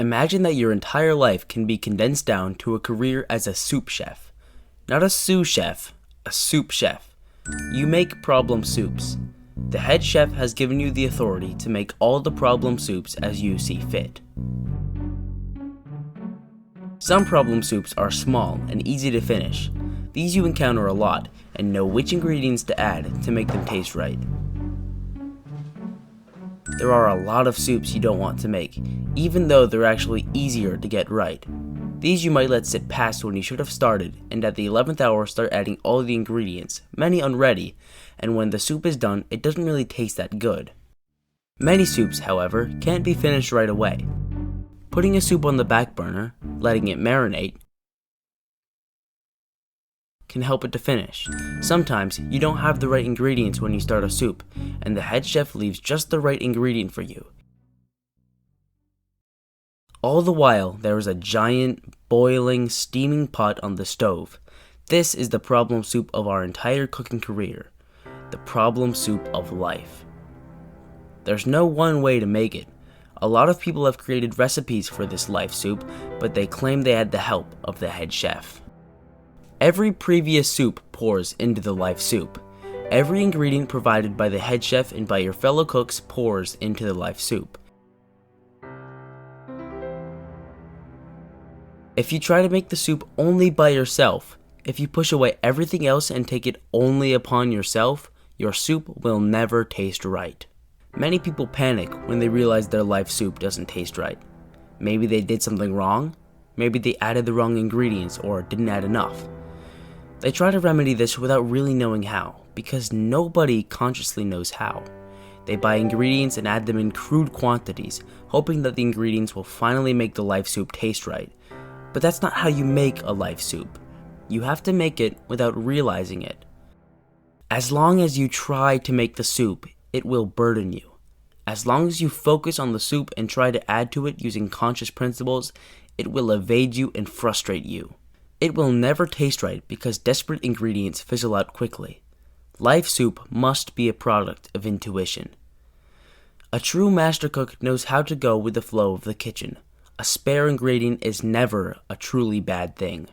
Imagine that your entire life can be condensed down to a career as a soup chef. Not a sous chef, a soup chef. You make problem soups. The head chef has given you the authority to make all the problem soups as you see fit. Some problem soups are small and easy to finish. These you encounter a lot and know which ingredients to add to make them taste right. There are a lot of soups you don't want to make, even though they're actually easier to get right. These you might let sit past when you should have started, and at the 11th hour start adding all the ingredients, many unready, and when the soup is done, it doesn't really taste that good. Many soups, however, can't be finished right away. Putting a soup on the back burner, letting it marinate, can help it to finish. Sometimes you don't have the right ingredients when you start a soup, and the head chef leaves just the right ingredient for you. All the while, there is a giant, boiling, steaming pot on the stove. This is the problem soup of our entire cooking career. The problem soup of life. There's no one way to make it. A lot of people have created recipes for this life soup, but they claim they had the help of the head chef. Every previous soup pours into the life soup. Every ingredient provided by the head chef and by your fellow cooks pours into the life soup. If you try to make the soup only by yourself, if you push away everything else and take it only upon yourself, your soup will never taste right. Many people panic when they realize their life soup doesn't taste right. Maybe they did something wrong, maybe they added the wrong ingredients or didn't add enough. They try to remedy this without really knowing how, because nobody consciously knows how. They buy ingredients and add them in crude quantities, hoping that the ingredients will finally make the life soup taste right. But that's not how you make a life soup. You have to make it without realizing it. As long as you try to make the soup, it will burden you. As long as you focus on the soup and try to add to it using conscious principles, it will evade you and frustrate you. It will never taste right because desperate ingredients fizzle out quickly. Life soup must be a product of intuition. A true master cook knows how to go with the flow of the kitchen. A spare ingredient is never a truly bad thing.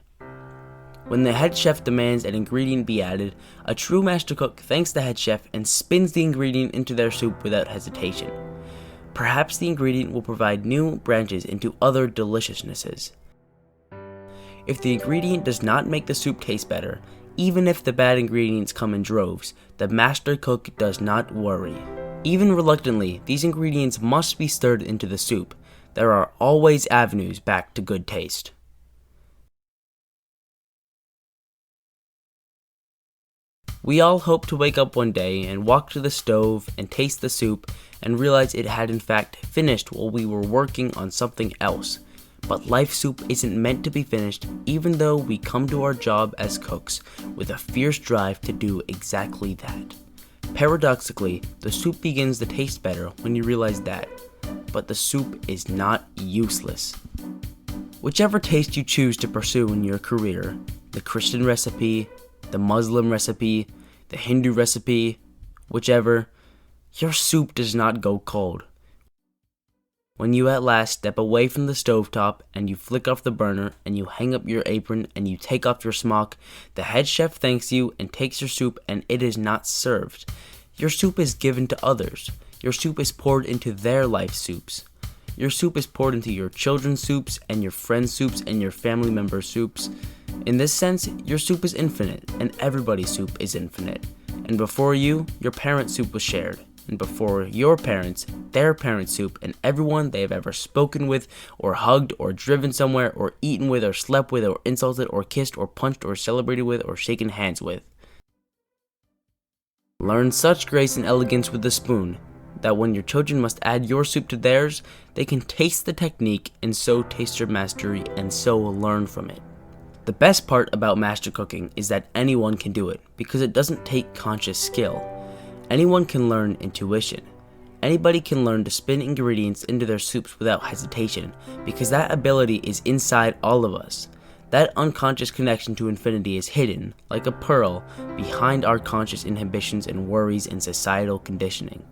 When the head chef demands an ingredient be added, a true master cook thanks the head chef and spins the ingredient into their soup without hesitation. Perhaps the ingredient will provide new branches into other deliciousnesses. If the ingredient does not make the soup taste better, even if the bad ingredients come in droves, the master cook does not worry. Even reluctantly, these ingredients must be stirred into the soup. There are always avenues back to good taste. We all hope to wake up one day and walk to the stove and taste the soup and realize it had in fact finished while we were working on something else. But life soup isn't meant to be finished, even though we come to our job as cooks with a fierce drive to do exactly that. Paradoxically, the soup begins to taste better when you realize that, but the soup is not useless. Whichever taste you choose to pursue in your career, the Christian recipe, the Muslim recipe, the Hindu recipe, whichever, your soup does not go cold. When you at last step away from the stovetop and you flick off the burner and you hang up your apron and you take off your smock, the head chef thanks you and takes your soup and it is not served. Your soup is given to others. Your soup is poured into their life soups. Your soup is poured into your children's soups and your friends' soups and your family members' soups. In this sense, your soup is infinite and everybody's soup is infinite. And before you, your parents' soup was shared. And before your parents, their parents' soup, and everyone they have ever spoken with, or hugged, or driven somewhere, or eaten with, or slept with, or insulted, or kissed, or punched, or celebrated with, or shaken hands with. Learn such grace and elegance with the spoon, that when your children must add your soup to theirs, they can taste the technique, and so taste your mastery, and so learn from it. The best part about master cooking is that anyone can do it, because it doesn't take conscious skill. Anyone can learn intuition. Anybody can learn to spin ingredients into their soups without hesitation, because that ability is inside all of us. That unconscious connection to infinity is hidden, like a pearl, behind our conscious inhibitions and worries and societal conditioning.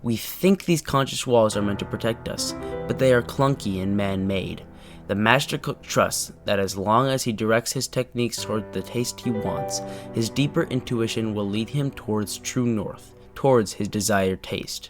We think these conscious walls are meant to protect us, but they are clunky and man-made. The master cook trusts that as long as he directs his techniques toward the taste he wants, his deeper intuition will lead him towards true north, towards his desired taste.